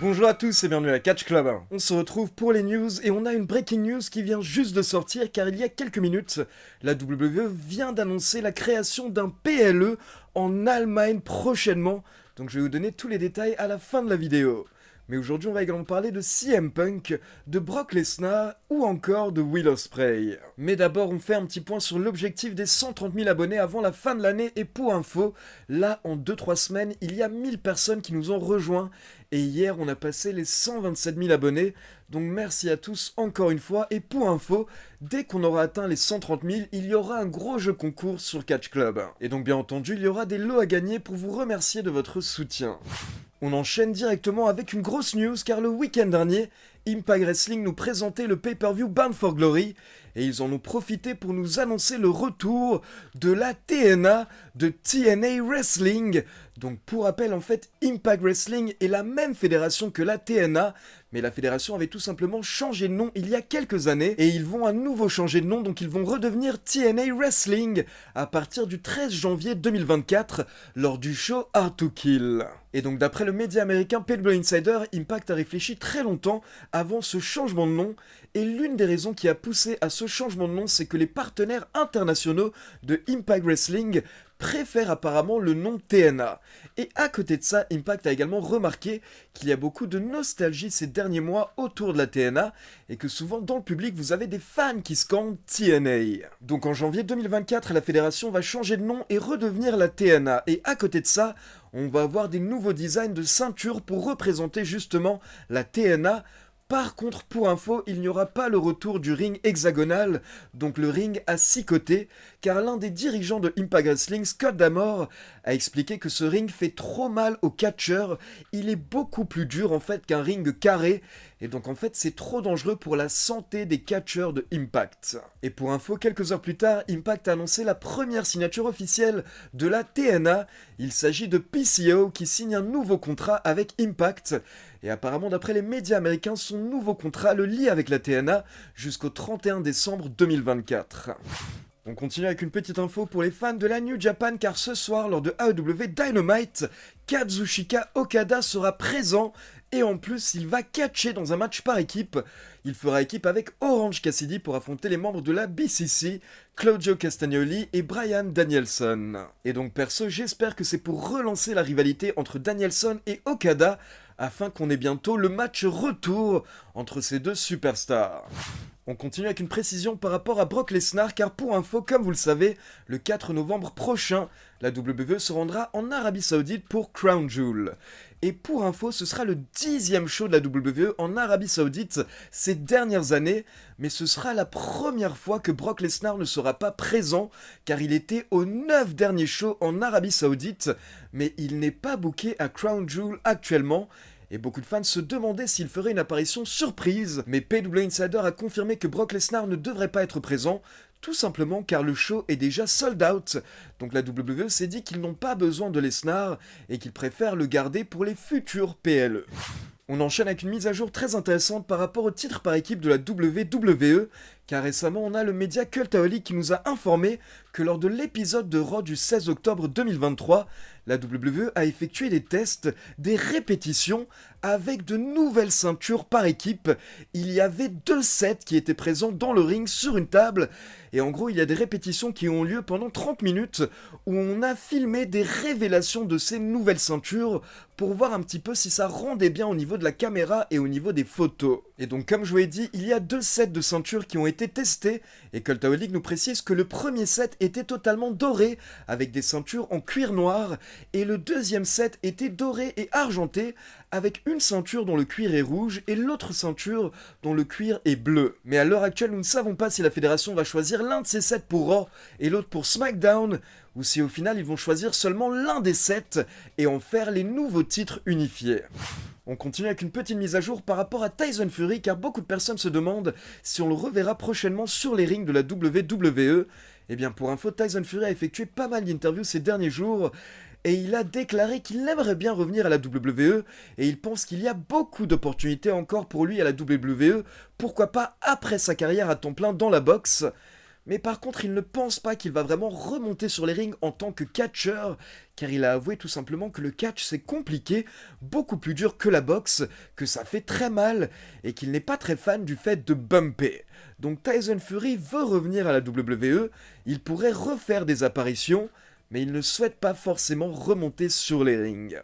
Bonjour à tous et bienvenue à Catch Club. On se retrouve pour les news et on a une breaking news qui vient juste de sortir car il y a quelques minutes, la WWE vient d'annoncer la création d'un PLE en Allemagne prochainement. Donc je vais vous donner tous les détails à la fin de la vidéo. Mais aujourd'hui on va également parler de CM Punk, de Brock Lesnar ou encore de Will Ospreay. Mais d'abord on fait un petit point sur l'objectif des 130 000 abonnés avant la fin de l'année et pour info, là en 2-3 semaines il y a 1000 personnes qui nous ont rejoints et hier on a passé les 127 000 abonnés. Donc merci à tous encore une fois et pour info, dès qu'on aura atteint les 130 000, il y aura un gros jeu concours sur Catch Club. Et donc bien entendu il y aura des lots à gagner pour vous remercier de votre soutien. On enchaîne directement avec une grosse news car le week-end dernier, Impact Wrestling nous présentait le pay-per-view Bound for Glory et ils en ont profité pour nous annoncer le retour de la TNA, de TNA Wrestling. Donc pour rappel en fait, Impact Wrestling est la même fédération que la TNA, mais la fédération avait tout simplement changé de nom il y a quelques années et ils vont à nouveau changer de nom, donc ils vont redevenir TNA Wrestling à partir du 13 janvier 2024 lors du show Hard to Kill. Et donc d'après le média américain PW Insider, Impact a réfléchi très longtemps avant ce changement de nom et l'une des raisons qui a poussé à ce changement de nom, c'est que les partenaires internationaux de Impact Wrestling préfèrent apparemment le nom TNA. Et à côté de ça, Impact a également remarqué qu'il y a beaucoup de nostalgie ces derniers mois autour de la TNA et que souvent dans le public vous avez des fans qui scandent TNA. Donc en janvier 2024, la fédération va changer de nom et redevenir la TNA. Et à côté de ça, on va avoir des nouveaux designs de ceintures pour représenter justement la TNA. Par contre, pour info, il n'y aura pas le retour du ring hexagonal, donc le ring à 6 côtés, car l'un des dirigeants de Impact Wrestling, Scott D'Amore, a expliqué que ce ring fait trop mal aux catcheurs, il est beaucoup plus dur en fait qu'un ring carré, et donc en fait c'est trop dangereux pour la santé des catcheurs de Impact. Et pour info, quelques heures plus tard, Impact a annoncé la première signature officielle de la TNA, il s'agit de PCO qui signe un nouveau contrat avec Impact, et apparemment d'après les médias américains, son nouveau contrat le lie avec la TNA jusqu'au 31 décembre 2024. On continue avec une petite info pour les fans de la New Japan car ce soir lors de AEW Dynamite, Kazuchika Okada sera présent et en plus il va catcher dans un match par équipe. Il fera équipe avec Orange Cassidy pour affronter les membres de la BCC, Claudio Castagnoli et Bryan Danielson. Et donc perso, j'espère que c'est pour relancer la rivalité entre Danielson et Okada afin qu'on ait bientôt le match retour entre ces deux superstars. On continue avec une précision par rapport à Brock Lesnar car pour info, comme vous le savez, le 4 novembre prochain, la WWE se rendra en Arabie Saoudite pour Crown Jewel. Et pour info, ce sera le 10e show de la WWE en Arabie Saoudite ces dernières années, mais ce sera la première fois que Brock Lesnar ne sera pas présent car il était aux 9 derniers shows en Arabie Saoudite, mais il n'est pas booké à Crown Jewel actuellement. Et beaucoup de fans se demandaient s'il ferait une apparition surprise, mais PW Insider a confirmé que Brock Lesnar ne devrait pas être présent, tout simplement car le show est déjà sold out. Donc la WWE s'est dit qu'ils n'ont pas besoin de Lesnar et qu'ils préfèrent le garder pour les futurs PLE. On enchaîne avec une mise à jour très intéressante par rapport au titre par équipe de la WWE, car récemment on a le média Cultaholic qui nous a informé que lors de l'épisode de Raw du 16 octobre 2023, la WWE a effectué des tests, des répétitions avec de nouvelles ceintures par équipe. Il y avait 2 sets qui étaient présents dans le ring sur une table et en gros il y a des répétitions qui ont lieu pendant 30 minutes où on a filmé des révélations de ces nouvelles ceintures pour voir un petit peu si ça rendait bien au niveau de la caméra et au niveau des photos. Et donc comme je vous l'ai dit, il y a 2 sets de ceintures qui ont été testés et Cultaholic nous précise que le premier set était totalement doré avec des ceintures en cuir noir et le deuxième set était doré et argenté avec une ceinture dont le cuir est rouge et l'autre ceinture dont le cuir est bleu. Mais à l'heure actuelle, nous ne savons pas si la fédération va choisir l'un de ces sets pour Raw et l'autre pour SmackDown, ou si au final ils vont choisir seulement l'un des sets et en faire les nouveaux titres unifiés. On continue avec une petite mise à jour par rapport à Tyson Fury car beaucoup de personnes se demandent si on le reverra prochainement sur les rings de la WWE. Et bien pour info, Tyson Fury a effectué pas mal d'interviews ces derniers jours et il a déclaré qu'il aimerait bien revenir à la WWE et il pense qu'il y a beaucoup d'opportunités encore pour lui à la WWE, pourquoi pas après sa carrière à temps plein dans la boxe. Mais par contre, il ne pense pas qu'il va vraiment remonter sur les rings en tant que catcheur, car il a avoué tout simplement que le catch c'est compliqué, beaucoup plus dur que la boxe, que ça fait très mal, et qu'il n'est pas très fan du fait de bumper. Donc Tyson Fury veut revenir à la WWE, il pourrait refaire des apparitions, mais il ne souhaite pas forcément remonter sur les rings.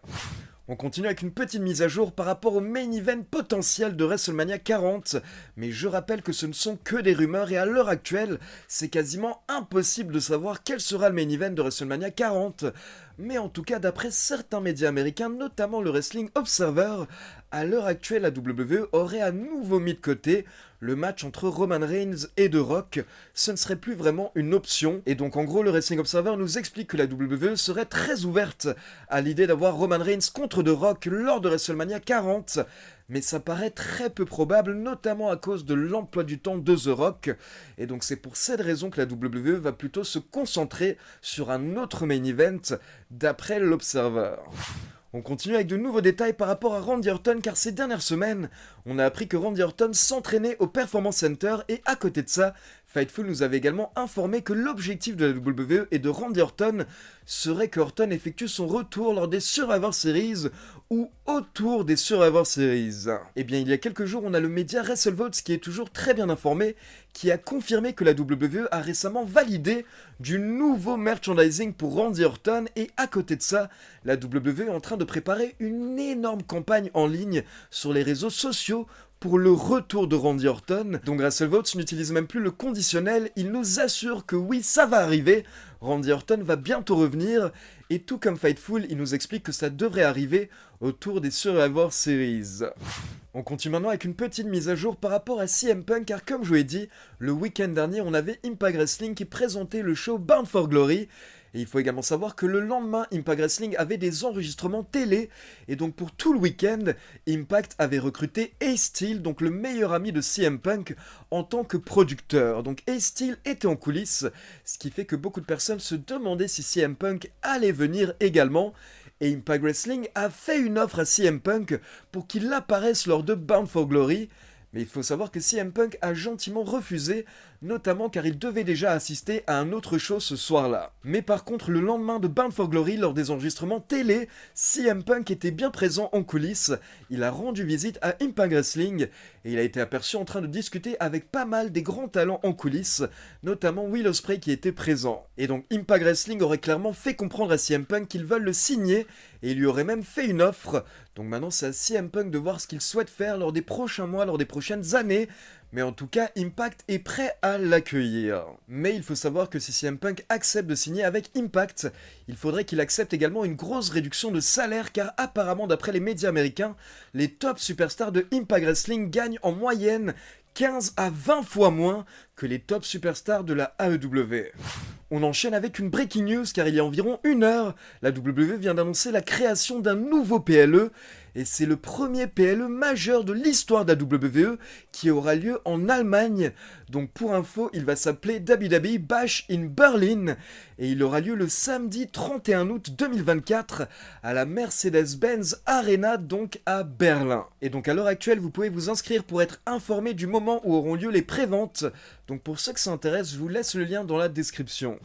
On continue avec une petite mise à jour par rapport au main event potentiel de WrestleMania 40, mais je rappelle que ce ne sont que des rumeurs et à l'heure actuelle, c'est quasiment impossible de savoir quel sera le main event de WrestleMania 40. Mais en tout cas, d'après certains médias américains, notamment le Wrestling Observer, à l'heure actuelle, la WWE aurait à nouveau mis de côté le match entre Roman Reigns et The Rock. Ce ne serait plus vraiment une option. Et donc en gros, le Wrestling Observer nous explique que la WWE serait très ouverte à l'idée d'avoir Roman Reigns contre The Rock lors de WrestleMania 40. Mais ça paraît très peu probable, notamment à cause de l'emploi du temps de The Rock. Et donc c'est pour cette raison que la WWE va plutôt se concentrer sur un autre main event, d'après l'Observer. On continue avec de nouveaux détails par rapport à Randy Orton car ces dernières semaines, on a appris que Randy Orton s'entraînait au Performance Center et à côté de ça, Fightful nous avait également informé que l'objectif de la WWE et de Randy Orton serait que Orton effectue son retour lors des Survivor Series ou autour des Survivor Series. Eh bien, il y a quelques jours, on a le média WrestleVotes qui est toujours très bien informé, qui a confirmé que la WWE a récemment validé du nouveau merchandising pour Randy Orton et à côté de ça, la WWE est en train de préparer une énorme campagne en ligne sur les réseaux sociaux pour le retour de Randy Orton. Donc WrestleVotes n'utilise même plus le conditionnel, il nous assure que oui, ça va arriver, Randy Orton va bientôt revenir, et tout comme Fightful, il nous explique que ça devrait arriver autour des Survivor Series. On continue maintenant avec une petite mise à jour par rapport à CM Punk, car comme je vous l'ai dit, le week-end dernier, on avait Impact Wrestling qui présentait le show Bound for Glory. Et il faut également savoir que le lendemain, Impact Wrestling avait des enregistrements télé. Et donc pour tout le week-end, Impact avait recruté Ace Steel, donc le meilleur ami de CM Punk, en tant que producteur. Donc Ace Steel était en coulisses, ce qui fait que beaucoup de personnes se demandaient si CM Punk allait venir également. Et Impact Wrestling a fait une offre à CM Punk pour qu'il apparaisse lors de Bound for Glory. Mais il faut savoir que CM Punk a gentiment refusé, notamment car il devait déjà assister à un autre show ce soir-là. Mais par contre, le lendemain de Bound for Glory, lors des enregistrements télé, CM Punk était bien présent en coulisses, il a rendu visite à Impact Wrestling, et il a été aperçu en train de discuter avec pas mal des grands talents en coulisses, notamment Will Ospreay qui était présent. Et donc Impact Wrestling aurait clairement fait comprendre à CM Punk qu'ils veulent le signer, et il lui aurait même fait une offre. Donc maintenant c'est à CM Punk de voir ce qu'il souhaite faire lors des prochains mois, lors des prochaines années, mais en tout cas Impact est prêt à l'accueillir. Mais il faut savoir que si CM Punk accepte de signer avec Impact, il faudrait qu'il accepte également une grosse réduction de salaire car apparemment d'après les médias américains, les top superstars de Impact Wrestling gagnent en moyenne 15 à 20 fois moins que les top superstars de la AEW. On enchaîne avec une breaking news car il y a environ une heure, la WWE vient d'annoncer la création d'un nouveau PLE et c'est le premier PLE majeur de l'histoire de la WWE qui aura lieu en Allemagne. Donc pour info, il va s'appeler WWE Bash in Berlin et il aura lieu le samedi 31 août 2024 à la Mercedes-Benz Arena, donc à Berlin. Et donc à l'heure actuelle, vous pouvez vous inscrire pour être informé du moment où auront lieu les préventes. Donc pour ceux que ça intéresse, je vous laisse le lien dans la description.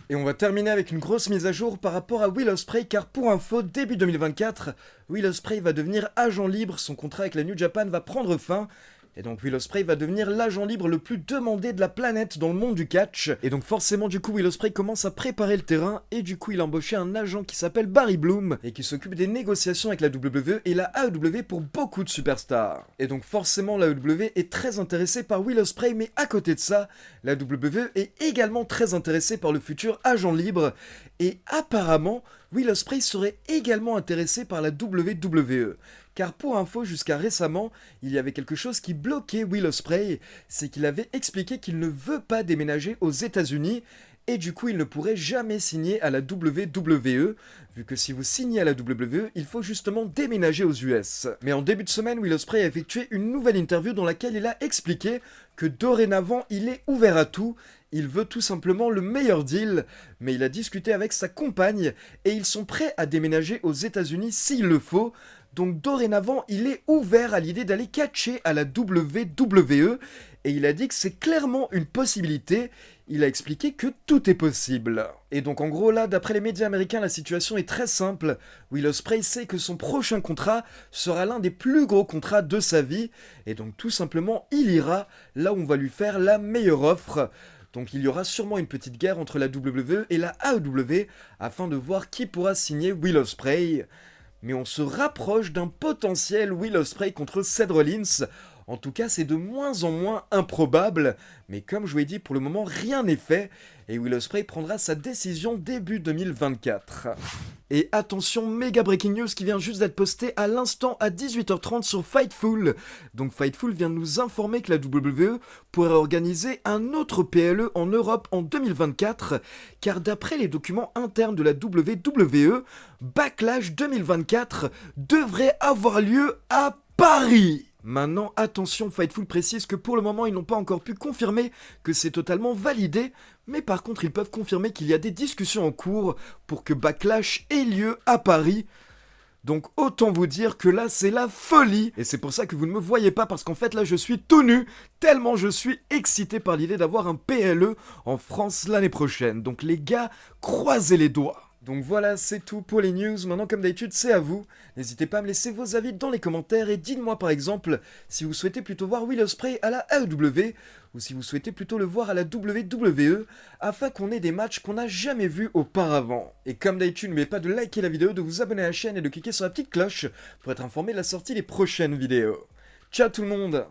Et on va terminer avec une grosse mise à jour par rapport à Will Ospreay, car pour info, début 2024, Will Ospreay va devenir agent libre, son contrat avec la New Japan va prendre fin. Et donc Will Ospreay va devenir l'agent libre le plus demandé de la planète dans le monde du catch. Et donc forcément du coup Will Ospreay commence à préparer le terrain et du coup il a embauché un agent qui s'appelle Barry Bloom et qui s'occupe des négociations avec la WWE et la AEW pour beaucoup de superstars. Et donc forcément la AEW est très intéressée par Will Ospreay, mais à côté de ça, la WWE est également très intéressée par le futur agent libre et apparemment Will Ospreay serait également intéressé par la WWE. Car pour info, jusqu'à récemment, il y avait quelque chose qui bloquait Will Ospreay, c'est qu'il avait expliqué qu'il ne veut pas déménager aux États-Unis et du coup il ne pourrait jamais signer à la WWE, vu que si vous signez à la WWE, il faut justement déménager aux US. Mais en début de semaine, Will Ospreay a effectué une nouvelle interview dans laquelle il a expliqué que dorénavant il est ouvert à tout, il veut tout simplement le meilleur deal, mais il a discuté avec sa compagne et ils sont prêts à déménager aux États-Unis s'il le faut. Donc dorénavant, il est ouvert à l'idée d'aller catcher à la WWE et il a dit que c'est clairement une possibilité. il a expliqué que tout est possible. Et donc en gros là, d'après les médias américains, la situation est très simple. Will Ospreay sait que son prochain contrat sera l'un des plus gros contrats de sa vie, et donc tout simplement il ira là où on va lui faire la meilleure offre. Donc il y aura sûrement une petite guerre entre la WWE et la AEW afin de voir qui pourra signer Will Ospreay. Mais on se rapproche d'un potentiel Will Ospreay contre Seth Rollins. En tout cas, c'est de moins en moins improbable, mais comme je vous l'ai dit, pour le moment, rien n'est fait, et Will Ospreay prendra sa décision début 2024. Et attention, méga breaking news qui vient juste d'être postée à l'instant à 18h30 sur Fightful. Donc Fightful vient de nous informer que la WWE pourrait organiser un autre PLE en Europe en 2024, car d'après les documents internes de la WWE, Backlash 2024 devrait avoir lieu à Paris. Maintenant, attention, Fightful précise que pour le moment, ils n'ont pas encore pu confirmer que c'est totalement validé, mais par contre, ils peuvent confirmer qu'il y a des discussions en cours pour que Backlash ait lieu à Paris. Donc autant vous dire que là, c'est la folie. Et c'est pour ça que vous ne me voyez pas, parce qu'en fait, là, je suis tout nu, tellement je suis excité par l'idée d'avoir un PLE en France l'année prochaine. Donc les gars, croisez les doigts. Donc voilà, c'est tout pour les news. Maintenant, comme d'habitude, c'est à vous. N'hésitez pas à me laisser vos avis dans les commentaires et dites-moi par exemple si vous souhaitez plutôt voir Will Ospreay à la AEW ou si vous souhaitez plutôt le voir à la WWE afin qu'on ait des matchs qu'on n'a jamais vus auparavant. Et comme d'habitude, n'oubliez pas de liker la vidéo, de vous abonner à la chaîne et de cliquer sur la petite cloche pour être informé de la sortie des prochaines vidéos. Ciao tout le monde!